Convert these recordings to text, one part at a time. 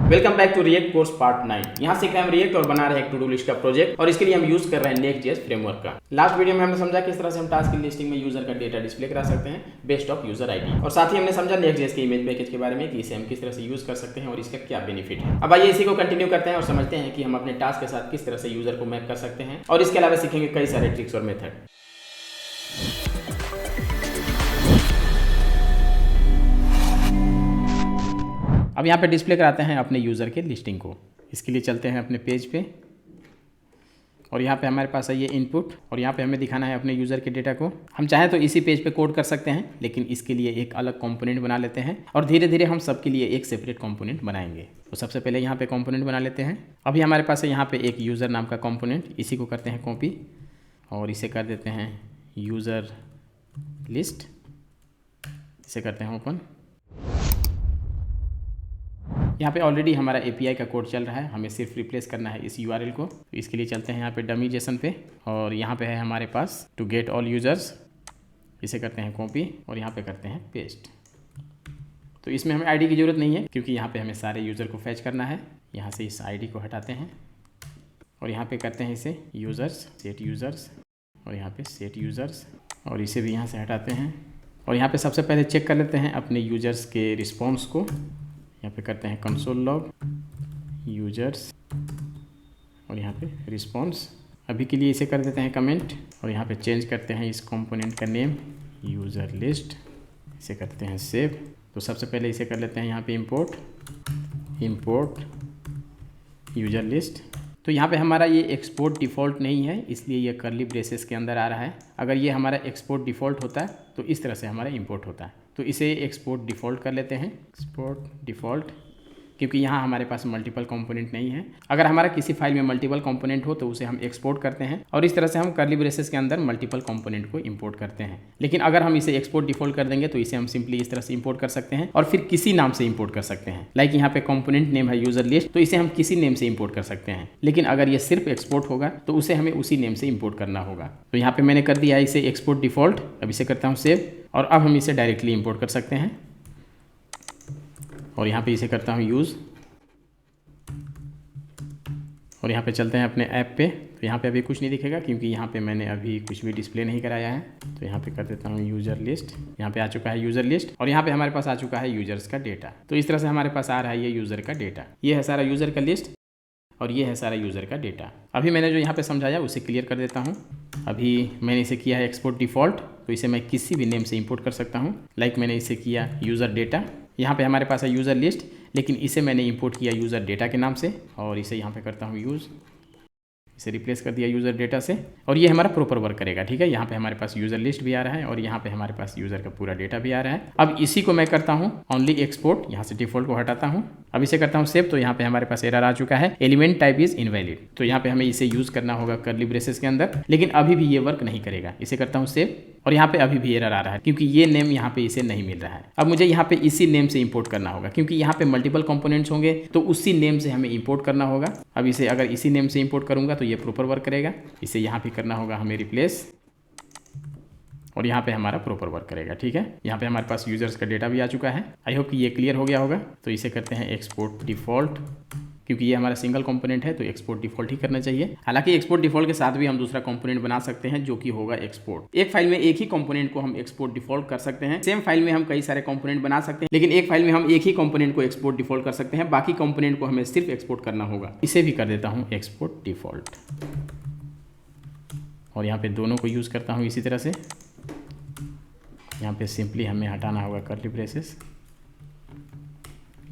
Welcome back to React course part 9। यहाँ से हम रिएक्ट और बना रहे हैं एक टू डू लिस्ट का प्रोजेक्ट और इसके लिए हम यूज कर रहे हैं नेक्स्ट.js फ्रेमवर्क का। लास्ट वीडियो में हमने समझा किस तरह से हम टास्क की लिस्टिंग में यूजर का डेटा डिस्प्ले करा सकते हैं बेस्ड ऑफ यूजर आईडी, और साथ ही हमने समझा नेक्स्ट.js के इमेज पैकेज के बारे में कि इसे हम किस तरह से यूज कर सकते हैं और इसका क्या बेनिफिट है। अब आइए इसी को कंटिन्यू करते हैं और समझते हैं कि हम अपने टास्क के साथ किस तरह से यूजर को मैप कर सकते हैं, और इसके अलावा सीखेंगे कई सारे ट्रिक्स और मेथड। अब यहाँ पे डिस्प्ले कराते हैं अपने यूज़र के लिस्टिंग को। इसके लिए चलते हैं अपने पेज पे और यहाँ पे हमारे पास है ये इनपुट, और यहाँ पे हमें दिखाना है अपने यूज़र के डेटा को। हम चाहें तो इसी पेज पे कोड कर सकते हैं, लेकिन इसके लिए एक अलग कंपोनेंट बना लेते हैं और धीरे धीरे हम सबके लिए एक सेपरेट कंपोनेंट बनाएंगे। तो सबसे पहले यहाँ पे कंपोनेंट बना लेते हैं। अभी हमारे पास है यहाँ पे एक यूज़र नाम का कंपोनेंट, इसी को करते हैं कॉपी और इसे कर देते हैं यूज़र लिस्ट। इसे करते हैं ओपन। यहाँ पे ऑलरेडी हमारा API का कोड चल रहा है, हमें सिर्फ रिप्लेस करना है इस URL को। तो इसके लिए चलते हैं यहाँ पे डमी जेसन पे और यहाँ पे है हमारे पास टू गेट ऑल यूजर्स। इसे करते हैं कॉपी और यहाँ पे करते हैं पेस्ट। तो इसमें हमें आईडी की ज़रूरत नहीं है क्योंकि यहाँ पे हमें सारे यूज़र को फैच करना है। यहाँ से इस आईडी को हटाते हैं और यहाँ पे करते हैं इसे यूज़र्स, सेट यूज़र्स, और यहाँ पे सेट यूज़र्स, और इसे भी यहाँ से हटाते हैं। और यहाँ पे सबसे पहले चेक कर लेते हैं अपने यूज़र्स के रिस्पॉन्स को। यहाँ पे करते हैं कंसोल लॉग यूजर्स और यहाँ पे रिस्पॉन्स। अभी के लिए इसे कर देते हैं कमेंट और यहाँ पे चेंज करते हैं इस कंपोनेंट का नेम यूज़र लिस्ट। इसे करते हैं सेव। तो सबसे पहले इसे कर लेते हैं यहाँ पे इंपोर्ट यूज़र लिस्ट। तो यहाँ पे हमारा ये एक्सपोर्ट डिफ़ॉल्ट नहीं है, इसलिए ये कर्ली ब्रेसेस के अंदर आ रहा है। अगर ये हमारा एक्सपोर्ट डिफ़ॉल्ट होता है तो इस तरह से हमारा इंपोर्ट होता है। तो इसे एक्सपोर्ट डिफ़ॉल्ट कर लेते हैं, एक्सपोर्ट डिफ़ॉल्ट, क्योंकि यहाँ हमारे पास मल्टीपल कंपोनेंट नहीं है। अगर हमारा किसी फाइल में मल्टीपल कंपोनेंट हो तो उसे हम एक्सपोर्ट करते हैं और इस तरह से हम कर्ली ब्रेसेस के अंदर मल्टीपल कंपोनेंट को इंपोर्ट करते हैं। लेकिन अगर हम इसे एक्सपोर्ट डिफ़ॉल्ट कर देंगे तो इसे हम सिंपली इस तरह से इंपोर्ट कर सकते हैं और फिर किसी नाम से इंपोर्ट कर सकते हैं। लाइक यहाँ पे कंपोनेंट नेम है यूज़र लिस्ट, तो इसे हम किसी नेम से इंपोर्ट कर सकते हैं। लेकिन अगर ये सिर्फ एक्सपोर्ट होगा तो उसे हमें उसी नेम से इंपोर्ट करना होगा। तो यहाँ पे मैंने कर दिया है इसे एक्सपोर्ट डिफ़ॉल्ट। अब इसे करता हूँ सेव और अब हम इसे डायरेक्टली इंपोर्ट कर सकते हैं। और यहाँ पे इसे करता हूँ यूज़ और यहाँ पे चलते हैं अपने ऐप पे। तो यहाँ पे अभी कुछ नहीं दिखेगा क्योंकि यहाँ पे मैंने अभी कुछ भी डिस्प्ले नहीं कराया है। तो यहाँ पे कर देता हूँ यूज़र लिस्ट। यहाँ पे आ चुका है यूज़र लिस्ट और यहाँ पे हमारे पास आ चुका है यूज़र्स का डेटा। तो इस तरह से हमारे पास आ रहा है ये यूज़र का डेटा। ये है सारा यूज़र का लिस्ट और ये है सारा यूज़र का डेटा। अभी मैंने जो यहाँ पे समझाया उसे क्लियर कर देता हूँ। अभी मैंने इसे किया है एक्सपोर्ट डिफ़ॉल्ट, तो इसे मैं किसी भी नेम से इंपोर्ट कर सकता हूँ। लाइक मैंने इसे किया यूज़र डेटा। यहाँ पे हमारे पास है यूज़र लिस्ट, लेकिन इसे मैंने इंपोर्ट किया यूज़र डेटा के नाम से और इसे यहाँ पे करता हूँ यूज़। इसे रिप्लेस कर दिया यूज़र डेटा से और ये हमारा प्रॉपर वर्क करेगा। ठीक है, यहाँ पे हमारे पास यूज़र लिस्ट भी आ रहा है और यहाँ पे हमारे पास यूज़र का पूरा डेटा भी आ रहा है। अब इसी को मैं करता हूँ ओनली एक्सपोर्ट, यहाँ से डिफ़ॉल्ट को हटाता हूँ। अब इसे करता हूँ सेव। तो यहाँ पे हमारे पास एरर आ चुका है, एलिमेंट टाइप इज़ इनवैलिड। तो यहाँ पे हमें इसे यूज़ करना होगा कर्ली ब्रेसेस के अंदर, लेकिन अभी भी ये वर्क नहीं करेगा। इसे करता हूँ सेव और यहाँ पे अभी भी एरर आ रहा है क्योंकि ये नेम यहाँ पे इसे नहीं मिल रहा है। अब मुझे यहाँ पे इसी नेम से इंपोर्ट करना होगा क्योंकि यहाँ पे मल्टीपल कंपोनेंट्स होंगे, तो उसी नेम से हमें इंपोर्ट करना होगा। अब इसे अगर इसी नेम से इंपोर्ट करूँगा तो ये प्रॉपर वर्क करेगा। इसे यहाँ पे करना होगा हमें रिप्लेस और यहाँ पे हमारा प्रॉपर वर्क करेगा। ठीक है, यहाँ पे हमारे पास यूजर्स का डेटा भी आ चुका है। आई होप कि ये क्लियर हो गया होगा। तो इसे करते हैं एक्सपोर्ट डिफ़ॉल्ट, क्योंकि ये हमारा सिंगल कंपोनेंट है तो एक्सपोर्ट डिफ़ॉल्ट ही करना चाहिए। हालांकि एक्सपोर्ट डिफ़ॉल्ट के साथ भी हम दूसरा कंपोनेंट बना सकते हैं जो कि होगा एक्सपोर्ट। एक फाइल में एक ही कंपोनेंट को हम एक्सपोर्ट डिफ़ॉल्ट कर सकते हैं। सेम फाइल में हम कई सारे कंपोनेंट बना सकते हैं, लेकिन एक फाइल में हम एक ही कंपोनेंट को एक्सपोर्ट डिफ़ॉल्ट कर सकते हैं। बाकी कंपोनेंट को हमें सिर्फ एक्सपोर्ट करना होगा। इसे भी कर देता हूँ एक्सपोर्ट डिफ़ॉल्ट और यहाँ पे दोनों को यूज़ करता हूँ इसी तरह से। यहाँ पे सिंपली हमें हटाना होगा कर्ली ब्रेसेस,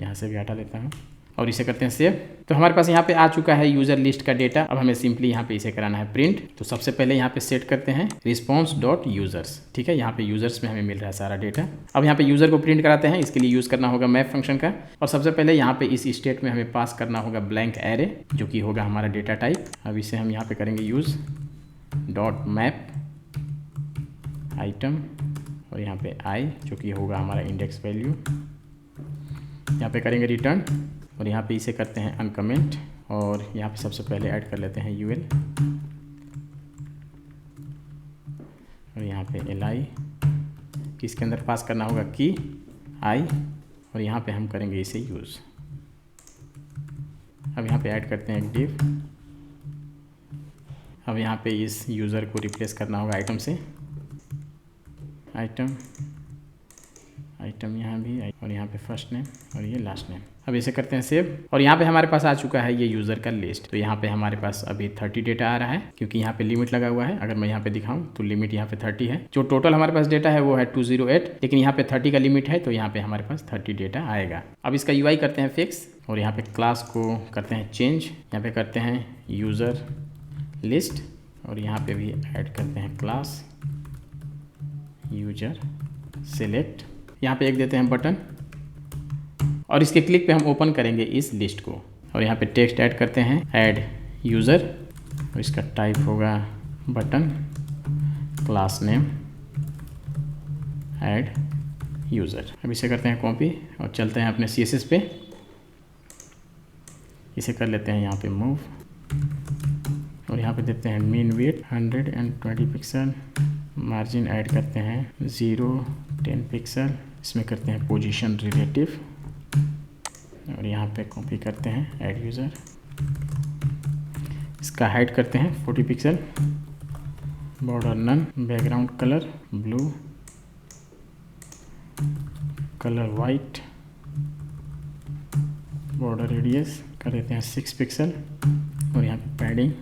यहाँ से भी हटा देता हूँ और इसे करते हैं सेव। तो हमारे पास यहाँ पे आ चुका है यूज़र लिस्ट का डेटा। अब हमें सिंपली यहाँ पे इसे कराना है प्रिंट। तो सबसे पहले यहाँ पे सेट करते हैं रिस्पॉन्स डॉट यूजर्स। ठीक है, यहाँ पे यूजर्स में हमें मिल रहा है सारा डेटा। अब यहाँ पे यूज़र को प्रिंट कराते हैं। इसके लिए यूज़ करना होगा मैप फंक्शन का और सबसे पहले यहाँ पे इस स्टेट में हमें पास करना होगा ब्लैंक एरे, जो कि होगा हमारा डेटा टाइप। अब इसे हम यहाँ पे करेंगे यूज़ डॉट मैप आइटम और यहाँ पे आई, जो कि होगा हमारा इंडेक्स वैल्यू। यहाँ पे करेंगे रिटर्न और यहाँ पे इसे करते हैं अनकमेंट और यहाँ पे सबसे पहले ऐड कर लेते हैं यूएल और यहाँ पे li, इसके अंदर पास करना होगा की आई और यहाँ पे हम करेंगे इसे यूज़। अब यहाँ पे ऐड करते हैं एक div। अब यहाँ पे इस यूज़र को रिप्लेस करना होगा आइटम से, आइटम यहाँ भी, और यहाँ पे फर्स्ट नेम और ये लास्ट नेम। अब इसे करते हैं सेव, और यहाँ पे हमारे पास आ चुका है ये यूज़र का लिस्ट। तो यहाँ पे हमारे पास अभी 30 डेटा आ रहा है, क्योंकि यहाँ पे लिमिट लगा हुआ है। अगर मैं यहाँ पे दिखाऊं तो लिमिट यहाँ पे 30 है। जो टोटल हमारे पास डेटा है वो है 208, लेकिन यहाँ पे 30 का लिमिट है, तो यहाँ पे हमारे पास 30 डेटा आएगा। अब इसका UI करते हैं फिक्स, और यहाँ पे क्लास को करते हैं चेंज। यहाँ पे करते हैं यूज़र लिस्ट, और यहाँ पे भी ऐड करते हैं क्लास यूजर सेलेक्ट। यहाँ पे एक देते हैं बटन, और इसके क्लिक पे हम ओपन करेंगे इस लिस्ट को। और यहाँ पे टेक्स्ट ऐड करते हैं ऐड यूज़र, और इसका टाइप होगा button, class name add user. अब इसे करते हैं कॉपी और चलते हैं अपने CSS पे। इसे कर लेते हैं यहाँ पे मूव, और यहाँ पे देते हैं mean width 120 pixel, margin add करते हैं 0-10 पिक्सल। इसमें करते हैं पोजीशन रिलेटिव, और यहाँ पे कॉपी करते हैं ऐड यूज़र। इसका हाइट करते हैं 40 pixel, border none, background colour blue, colour white, border radius कर देते हैं 6 पिक्सल, और यहाँ पे पैडिंग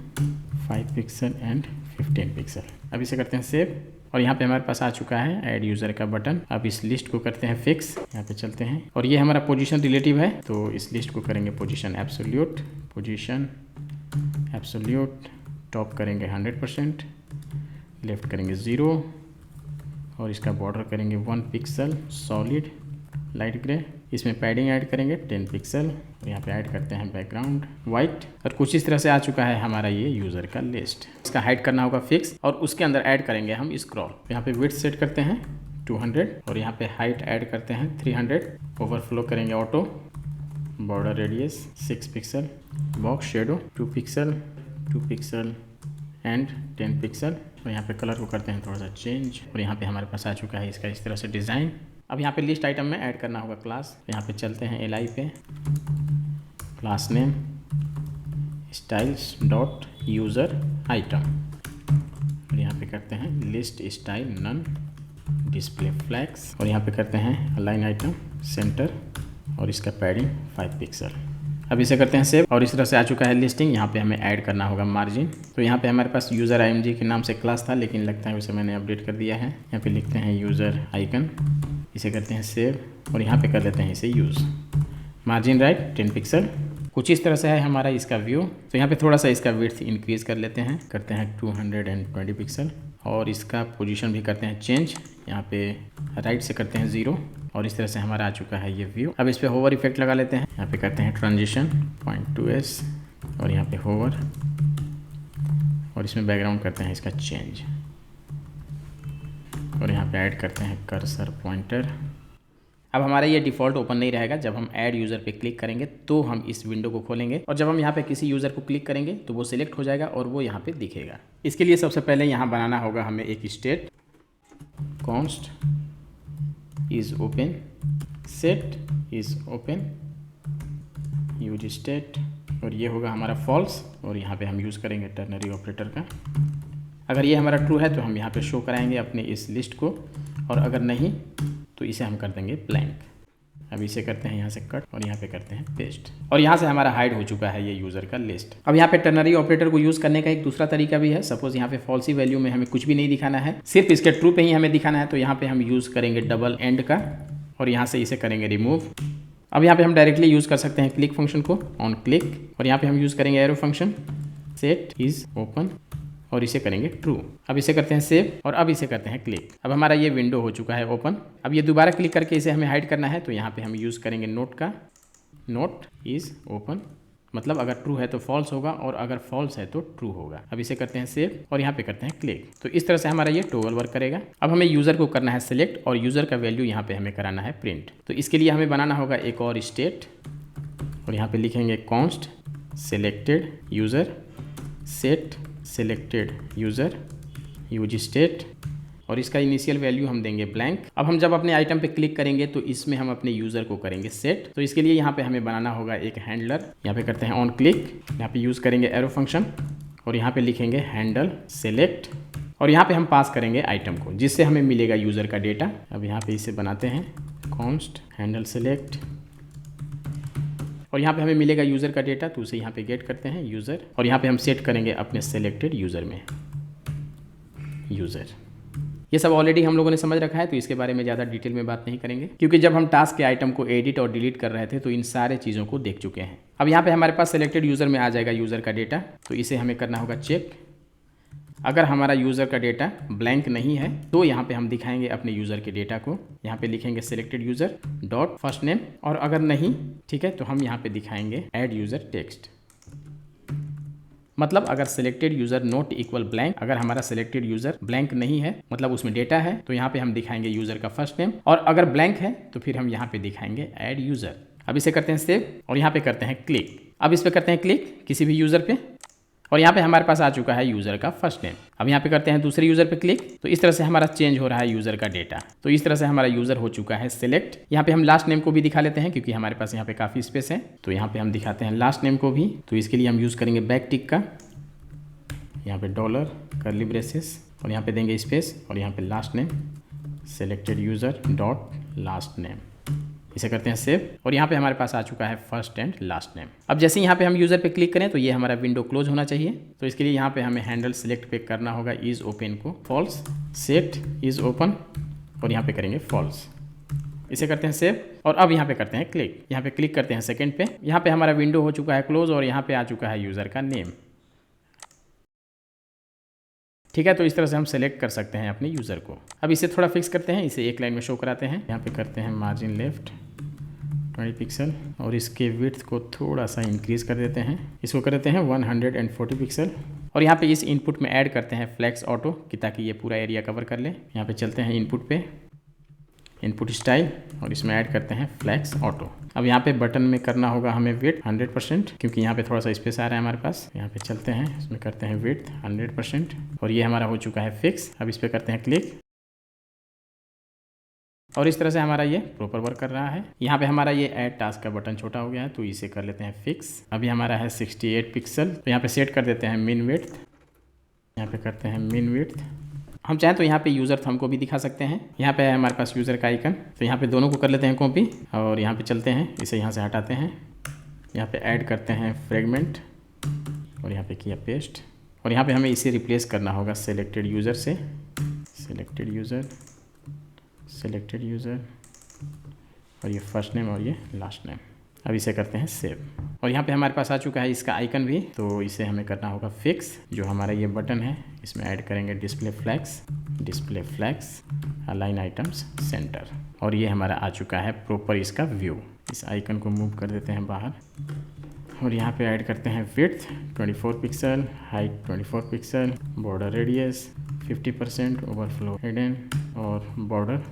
5 पिक्सल एंड 15 पिक्सल। अब इसे करते हैं सेव, और यहाँ पे हमारे पास आ चुका है ऐड यूज़र का बटन। अब इस लिस्ट को करते हैं फिक्स, यहाँ पे चलते हैं, और ये हमारा पोजीशन रिलेटिव है, तो इस लिस्ट को करेंगे position absolute, position absolute, top करेंगे 100%, लेफ्ट करेंगे 0, और इसका बॉर्डर करेंगे 1 पिक्सल सॉलिड लाइट ग्रे। इसमें पैडिंग ऐड करेंगे 10 पिक्सल, और यहाँ पे ऐड करते हैं बैकग्राउंड वाइट। और कुछ इस तरह से आ चुका है हमारा ये यूज़र का लिस्ट। इसका हाइट करना होगा फिक्स, और उसके अंदर ऐड करेंगे हम स्क्रॉल। यहाँ पे विड्थ सेट करते हैं 200, और यहाँ पे हाइट ऐड करते हैं 300, ओवरफ्लो करेंगे auto, border radius 6 pixel, box shadow 2 pixel and 10 pixel, और यहाँ पे कलर को करते हैं थोड़ा सा चेंज। और यहाँ पे हमारे पास आ चुका है इसका इस तरह से डिज़ाइन। अब यहाँ पे लिस्ट आइटम में ऐड करना होगा क्लास। यहाँ पे चलते हैं LI पे, class name styles dot user item, और यहाँ पे करते हैं list style none display flex, और यहाँ पे करते हैं अलाइन आइटम सेंटर, और इसका पैडिंग 5 पिक्सल। अब इसे करते हैं सेव, और इस तरह से आ चुका है लिस्टिंग। यहाँ पे हमें ऐड करना होगा मार्जिन। तो यहाँ पे हमारे पास यूज़र IMG के नाम से क्लास था, लेकिन लगता है उसे मैंने अपडेट कर दिया है। यहाँ पे लिखते हैं यूज़र आइकन, इसे करते हैं सेव, और यहाँ पे कर लेते हैं इसे यूज़, मार्जिन राइट 10 पिक्सल। कुछ इस तरह से है हमारा इसका व्यू। तो यहाँ पे थोड़ा सा इसका विड्थ इंक्रीज कर लेते हैं, करते हैं 220 पिक्सल, और इसका पोजीशन भी करते हैं चेंज। यहाँ पे राइट से करते हैं 0, और इस तरह से हमारा आ चुका है ये व्यू। अब इस पर होवर इफेक्ट लगा लेते हैं। यहाँ पे करते हैं ट्रांजिशन 0.2s, और यहाँ पे होवर, और इसमें बैकग्राउंड करते हैं इसका चेंज, और यहाँ पे ऐड करते हैं कर्सर पॉइंटर। अब हमारा ये डिफ़ॉल्ट ओपन नहीं रहेगा। जब हम ऐड यूज़र पे क्लिक करेंगे तो हम इस विंडो को खोलेंगे, और जब हम यहाँ पे किसी यूज़र को क्लिक करेंगे तो वो सिलेक्ट हो जाएगा और वो यहाँ पे दिखेगा। इसके लिए सबसे पहले यहाँ बनाना होगा हमें एक state, const is open, set is open, use state, और ये होगा हमारा फॉल्स, और यहाँ पे हम यूज़ करेंगे टर्नरी ऑपरेटर का। अगर ये हमारा ट्रू है तो हम यहाँ पे शो कराएंगे अपने इस लिस्ट को, और अगर नहीं तो इसे हम कर देंगे ब्लैंक। अब इसे करते हैं यहाँ से कट, और यहाँ पे करते हैं पेस्ट, और यहाँ से हमारा हाइड हो चुका है ये यूज़र का लिस्ट। अब यहाँ पे टर्नरी ऑपरेटर को यूज़ करने का एक दूसरा तरीका भी है। सपोज यहाँ पे फॉल्सी वैल्यू में हमें कुछ भी नहीं दिखाना है, सिर्फ इसके ट्रू पे ही हमें दिखाना है, तो यहाँ पे हम यूज़ करेंगे डबल एंड का, और यहाँ से इसे करेंगे रिमूव। अब यहाँ पे हम डायरेक्टली यूज़ कर सकते हैं क्लिक फंक्शन को, ऑन क्लिक, और यहाँ पे हम यूज़ करेंगे arrow function, set is open, और इसे करेंगे ट्रू। अब इसे करते हैं सेव, और अब इसे करते हैं क्लिक। अब हमारा ये विंडो हो चुका है ओपन। अब ये दोबारा क्लिक करके इसे हमें हाइड करना है, तो यहाँ पे हम यूज़ करेंगे नोट का, नोट इज़ ओपन, मतलब अगर ट्रू है तो फॉल्स होगा, और अगर फॉल्स है तो ट्रू होगा। अब इसे करते हैं सेव, और यहाँ पे करते हैं क्लिक। तो इस तरह से हमारा ये टॉगल वर्क करेगा। अब हमें यूज़र को करना है सिलेक्ट, और यूज़र का वैल्यू यहाँ पे हमें कराना है प्रिंट। तो इसके लिए हमें बनाना होगा एक और स्टेट, और यहाँ पे लिखेंगे const selected user, set selected user, use state, और इसका इनिशियल वैल्यू हम देंगे ब्लैंक। अब हम जब अपने आइटम पे क्लिक करेंगे तो इसमें हम अपने यूज़र को करेंगे सेट। तो इसके लिए यहाँ पे हमें बनाना होगा एक हैंडलर। यहाँ पे करते हैं ऑन क्लिक, यहाँ पे यूज़ करेंगे एरो फंक्शन और यहाँ पे लिखेंगे हैंडल सेलेक्ट और यहाँ पे हम पास करेंगे आइटम को, जिससे हमें मिलेगा यूज़र का डेटा। अब यहाँ पे इसे बनाते हैं कॉन्स्ट हैंडल सेलेक्ट और यहाँ पे हमें मिलेगा यूज़र का डेटा, तो उसे यहाँ पे गेट करते हैं यूज़र और यहाँ पे हम सेट करेंगे अपने सेलेक्टेड यूज़र में यूज़र। ये सब ऑलरेडी हम लोगों ने समझ रखा है, तो इसके बारे में ज़्यादा डिटेल में बात नहीं करेंगे, क्योंकि जब हम टास्क के आइटम को एडिट और डिलीट कर रहे थे तो इन सारे चीज़ों को देख चुके हैं। अब यहाँ पे हमारे पास सेलेक्टेड यूज़र में आ जाएगा यूज़र का डेटा, तो इसे हमें करना होगा चेक। अगर हमारा यूज़र का डेटा ब्लैंक नहीं है तो यहाँ पे हम दिखाएंगे अपने यूज़र के डेटा को। यहाँ पे लिखेंगे selected user dot first name और अगर नहीं ठीक है तो हम यहाँ पे दिखाएंगे ऐड यूज़र टेक्स्ट। मतलब अगर selected user not equal blank, अगर हमारा सेलेक्टेड यूज़र ब्लैंक नहीं है मतलब उसमें डेटा है, तो यहाँ पे हम दिखाएंगे यूज़र का फर्स्ट नेम और अगर ब्लैंक है तो फिर हम यहाँ पे दिखाएंगे ऐड यूज़र। अब इसे करते हैं सेव और यहाँ पे करते हैं क्लिक। अब इस पे करते हैं क्लिक किसी भी यूज़र पे और यहाँ पे हमारे पास आ चुका है यूज़र का फर्स्ट नेम। अब यहाँ पे करते हैं दूसरे यूज़र पे क्लिक, तो इस तरह से हमारा चेंज हो रहा है यूज़र का डेटा। तो इस तरह से हमारा यूज़र हो चुका है सेलेक्ट। यहाँ पे हम लास्ट नेम को भी दिखा लेते हैं क्योंकि हमारे पास यहाँ पे काफ़ी स्पेस है, तो यहाँ पे हम दिखाते हैं लास्ट नेम को भी। तो इसके लिए हम यूज़ करेंगे बैक टिक का, यहाँ पे डॉलर कर्ली ब्रेसेस और यहाँ पे देंगे स्पेस और यहाँ पे last name selected user dot last name. इसे करते हैं सेव और यहाँ पे हमारे पास आ चुका है फर्स्ट एंड लास्ट नेम। अब जैसे यहाँ पे हम यूज़र पे क्लिक करें तो ये हमारा विंडो क्लोज होना चाहिए। तो इसके लिए यहाँ पे हमें हैंडल सेलेक्ट पे करना होगा इज ओपन को फॉल्स, सेट इज ओपन और यहाँ पे करेंगे फॉल्स। इसे करते हैं सेव और अब यहाँ पे करते हैं क्लिक। यहाँ पे क्लिक करते हैं सेकेंड पे, यहाँ पे हमारा विंडो हो चुका है क्लोज और यहाँ पे आ चुका है यूज़र का नेम। ठीक है, तो इस तरह से हम सेलेक्ट कर सकते हैं अपने यूज़र को। अब इसे थोड़ा फिक्स करते हैं, इसे एक लाइन में शो कराते हैं। यहाँ पे करते हैं मार्जिन लेफ्ट 20 पिक्सल और इसके विड्थ को थोड़ा सा इंक्रीज कर देते हैं। इसको कर देते हैं 140 पिक्सल और यहाँ पे इस इनपुट में ऐड करते हैं फ्लैक्स ऑटो कि ताकि ये पूरा एरिया कवर कर ले। यहाँ पे चलते हैं इनपुट पे, इनपुट स्टाइल और इसमें ऐड करते हैं फ्लैक्स ऑटो। अब यहाँ पे बटन में करना होगा हमें विड्थ 100% क्योंकि यहाँ पे थोड़ा सा स्पेस आ रहा है हमारे पास। यहाँ पे चलते हैं, इसमें करते हैं विड्थ 100% और ये हमारा हो चुका है फिक्स। अब इस पर करते हैं क्लिक और इस तरह से हमारा ये प्रॉपर वर्क कर रहा है। यहाँ पे हमारा ये ऐड टास्क का बटन छोटा हो गया है तो इसे कर लेते हैं फिक्स। अभी हमारा है 68 पिक्सल, तो यहाँ पे सेट कर देते हैं मिन विड्थ। यहाँ पे करते हैं मिन विड्थ। हम चाहें तो यहाँ पे यूज़र थंब को भी दिखा सकते हैं। यहाँ पे है हमारे पास यूज़र का आइकन, तो यहाँ पे दोनों को कर लेते हैं कॉपी और यहाँ पे चलते हैं, इसे यहाँ से हटाते हैं। यहाँ पे ऐड करते हैं फ्रेगमेंट और यहाँ पे किया पेस्ट और यहाँ पे हमें इसे रिप्लेस करना होगा सेलेक्टेड यूज़र से। सेलेक्टेड यूज़र और ये फर्स्ट नेम और ये लास्ट नेम। अब इसे करते हैं सेव और यहाँ पे हमारे पास आ चुका है इसका आइकन भी, तो इसे हमें करना होगा फिक्स। जो हमारा ये बटन है इसमें ऐड करेंगे display flags align items centre और ये हमारा आ चुका है प्रॉपर इसका व्यू। इस आइकन को मूव कर देते हैं बाहर और यहाँ पे ऐड करते हैं width 24 pixel, height 24 pixel, border radius 50%, overflow hidden और border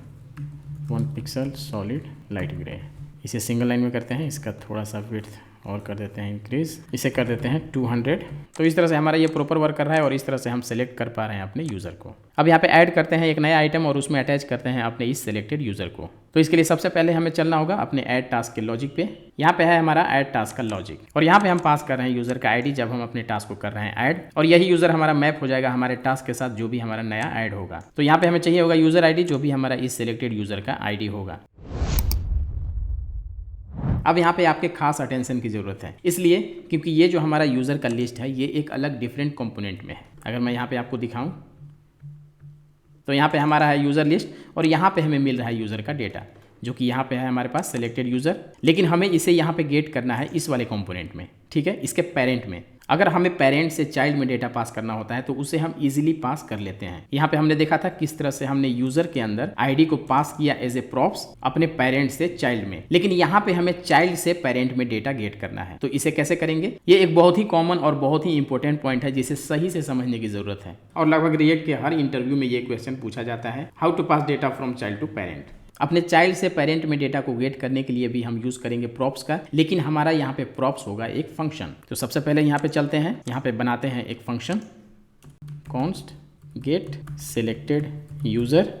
1 pixel solid light grey. इसे सिंगल लाइन में करते हैं, इसका थोड़ा सा विड्थ और कर देते हैं इंक्रीज, इसे कर देते हैं 200। तो इस तरह से हमारा ये प्रॉपर वर्क कर रहा है और इस तरह से हम सेलेक्ट कर पा रहे हैं अपने यूज़र को। अब यहाँ पे ऐड करते हैं एक नया आइटम और उसमें अटैच करते हैं अपने इस सेलेक्टेड यूज़र को। तो इसके लिए सबसे पहले हमें चलना होगा अपने ऐड टास्क के लॉजिक पे। यहाँ पे है हमारा ऐड टास्क का लॉजिक और यहाँ पे हम पास कर रहे हैं यूज़र का आईडी जब हम अपने टास्क को कर रहे हैं ऐड, और यही यूज़र हमारा मैप हो जाएगा हमारे टास्क के साथ जो भी हमारा नया ऐड होगा। तो यहाँ पे हमें चाहिए होगा यूज़र आईडी जो भी हमारा इस सेलेक्टेड यूज़र का आईडी होगा। अब यहाँ पे आपके खास अटेंशन की ज़रूरत है, इसलिए क्योंकि ये जो हमारा यूज़र का लिस्ट है ये एक अलग डिफरेंट कंपोनेंट में है। अगर मैं यहाँ पे आपको दिखाऊं तो यहाँ पे हमारा है यूज़र लिस्ट और यहाँ पे हमें मिल रहा है यूज़र का डेटा जो कि यहाँ पे है हमारे पास सेलेक्टेड यूज़र, लेकिन हमें इसे यहाँ पे गेट करना है इस वाले कंपोनेंट में, ठीक है, इसके पेरेंट में। अगर हमें पेरेंट से चाइल्ड में डेटा पास करना होता है तो उसे हम इजीली पास कर लेते हैं। यहाँ पे हमने देखा था किस तरह से हमने यूजर के अंदर आईडी को पास किया एज ए प्रॉप्स अपने पेरेंट से चाइल्ड में, लेकिन यहाँ पे हमें चाइल्ड से पेरेंट में डेटा गेट करना है। तो इसे कैसे करेंगे? ये एक बहुत ही कॉमन और बहुत ही इंपॉर्टेंट पॉइंट है जिसे सही से समझने की जरूरत है और लगभग रिएक्ट के हर इंटरव्यू में ये क्वेश्चन पूछा जाता है, how to pass data from child to parent. अपने चाइल्ड से पेरेंट में डेटा को गेट करने के लिए भी हम यूज करेंगे प्रॉप्स का, लेकिन हमारा यहाँ पे प्रॉप्स होगा एक फंक्शन। तो सबसे पहले यहाँ पे चलते हैं, यहाँ पे बनाते हैं एक function const get selected user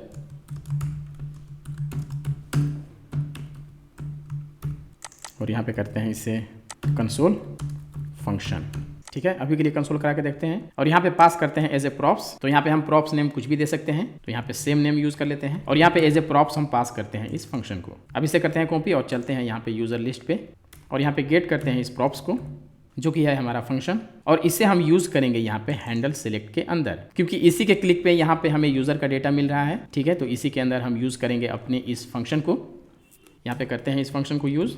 और यहाँ पे करते हैं इसे कंसोल फंक्शन। ठीक है, अभी के लिए कंसोल करा के देखते हैं और यहाँ पे पास करते हैं एज ए प्रॉप्स। तो यहाँ पे हम प्रॉप्स नेम कुछ भी दे सकते हैं, तो यहाँ पे सेम नेम यूज कर लेते हैं और यहाँ पे एज ए प्रॉप्स हम पास करते हैं इस फंक्शन को। अब इसे करते हैं कॉपी और चलते हैं यहाँ पे यूजर लिस्ट पे और यहाँ पे गेट करते हैं इस प्रॉप्स को जो कि है हमारा फंक्शन और इसे हम यूज करेंगे यहाँ पे हैंडल सेलेक्ट के अंदर, क्योंकि इसी के क्लिक पे यहाँ पे हमें यूजर का डेटा मिल रहा है। ठीक है, तो इसी के अंदर हम यूज करेंगे अपने इस फंक्शन को। यहाँ पे करते हैं इस फंक्शन को यूज।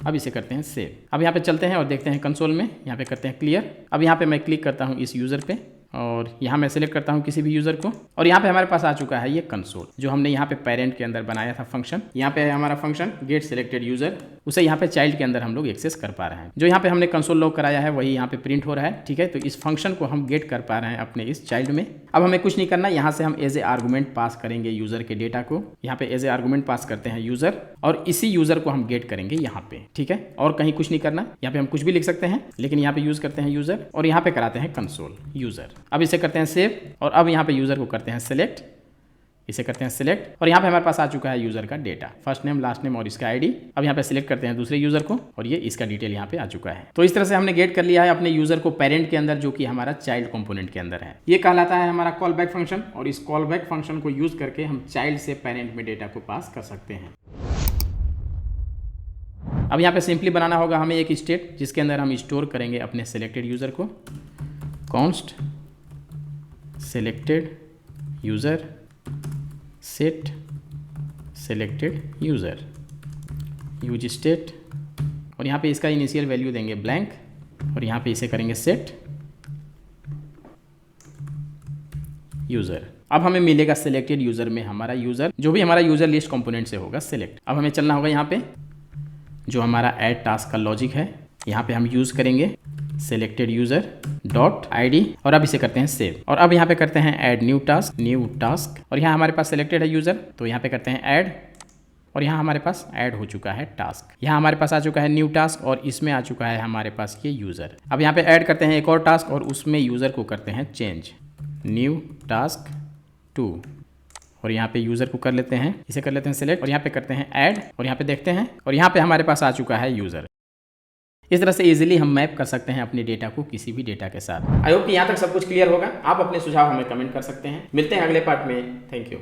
अब इसे करते हैं सेव। अब यहाँ पे चलते हैं और देखते हैं कंसोल में, यहाँ पे करते हैं क्लियर। अब यहाँ पे मैं क्लिक करता हूँ इस यूज़र पे और यहाँ मैं सेलेक्ट करता हूँ किसी भी यूज़र को और यहाँ पे हमारे पास आ चुका है ये कंसोल जो हमने यहाँ पे पेरेंट के अंदर बनाया था फंक्शन। यहाँ पे है हमारा फंक्शन गेट सिलेक्टेड यूज़र, उसे यहाँ पे चाइल्ड के अंदर हम लोग एक्सेस कर पा रहे हैं। जो यहाँ पे हमने कंसोल लॉग कराया है वही यहाँ पे प्रिंट हो रहा है। ठीक है, तो इस फंक्शन को हम गेट कर पा रहे हैं अपने इस चाइल्ड में। अब हमें कुछ नहीं करना, यहाँ से हम एज ए आर्गूमेंट पास करेंगे यूज़र के डेटा को। यहाँ पे एज ए आर्गूमेंट पास करते हैं यूज़र और इसी यूज़र को हम गेट करेंगे यहाँ पे। ठीक है, और कहीं कुछ नहीं करना, यहाँ पे हम कुछ भी लिख सकते हैं लेकिन यहाँ पे यूज़ करते हैं यूज़र और यहाँ पे कराते हैं कंसोल यूज़र। अब इसे करते हैं सेव और अब यहाँ पे यूज़र को करते हैं सेलेक्ट, इसे करते हैं सिलेक्ट और यहाँ पे हमारे पास आ चुका है यूज़र का data, first name last name और इसका आईडी। अब यहाँ पे सिलेक्ट करते हैं दूसरे यूज़र को और ये इसका डिटेल यहाँ पे आ चुका है। तो इस तरह से हमने गेट कर लिया है अपने यूज़र को पेरेंट के अंदर जो कि हमारा चाइल्ड कंपोनेंट के अंदर है। ये कहलाता है हमारा कॉल बैक फंक्शन और इस कॉल बैक फंक्शन को यूज़ करके हम चाइल्ड से पेरेंट में डेटा को पास कर सकते हैं। अब यहाँ पे सिंपली बनाना होगा हमें एक स्टेट जिसके अंदर हम स्टोर करेंगे अपने सिलेक्टेड यूज़र को। Const selected user set selected user use state और यहाँ पे इसका इनिशियल वैल्यू देंगे ब्लैंक और यहाँ पे इसे करेंगे सेट यूज़र। अब हमें मिलेगा सिलेक्टेड यूज़र में हमारा यूज़र जो भी हमारा यूज़र लिस्ट कंपोनेंट से होगा सिलेक्ट। अब हमें चलना होगा यहाँ पे जो हमारा ऐड टास्क का लॉजिक है, यहाँ पे हम यूज़ करेंगे सिलेक्टेड यूज़र डॉट आईडी और अब इसे करते हैं सेव और अब यहाँ पे करते हैं ऐड न्यू टास्क और यहाँ हमारे पास सिलेक्टेड है यूज़र तो यहाँ पे करते हैं ऐड और यहाँ हमारे पास ऐड हो चुका है टास्क। यहाँ हमारे पास आ चुका है न्यू टास्क और इसमें आ चुका है हमारे पास ये यूज़र। अब यहाँ पे ऐड करते हैं एक और टास्क और उसमें यूज़र को करते हैं चेंज न्यू टास्क 2 और यहाँ पे यूज़र को कर लेते हैं, इसे कर लेते हैं सिलेक्ट और यहाँ पे करते हैं ऐड और यहाँ पे देखते हैं और यहाँ पे हमारे पास आ चुका है यूज़र। इस तरह से इजीली हम मैप कर सकते हैं अपने डेटा को किसी भी डेटा के साथ। आई होप कि यहाँ तक सब कुछ क्लियर होगा। आप अपने सुझाव हमें कमेंट कर सकते हैं। मिलते हैं अगले पार्ट में। Thank you.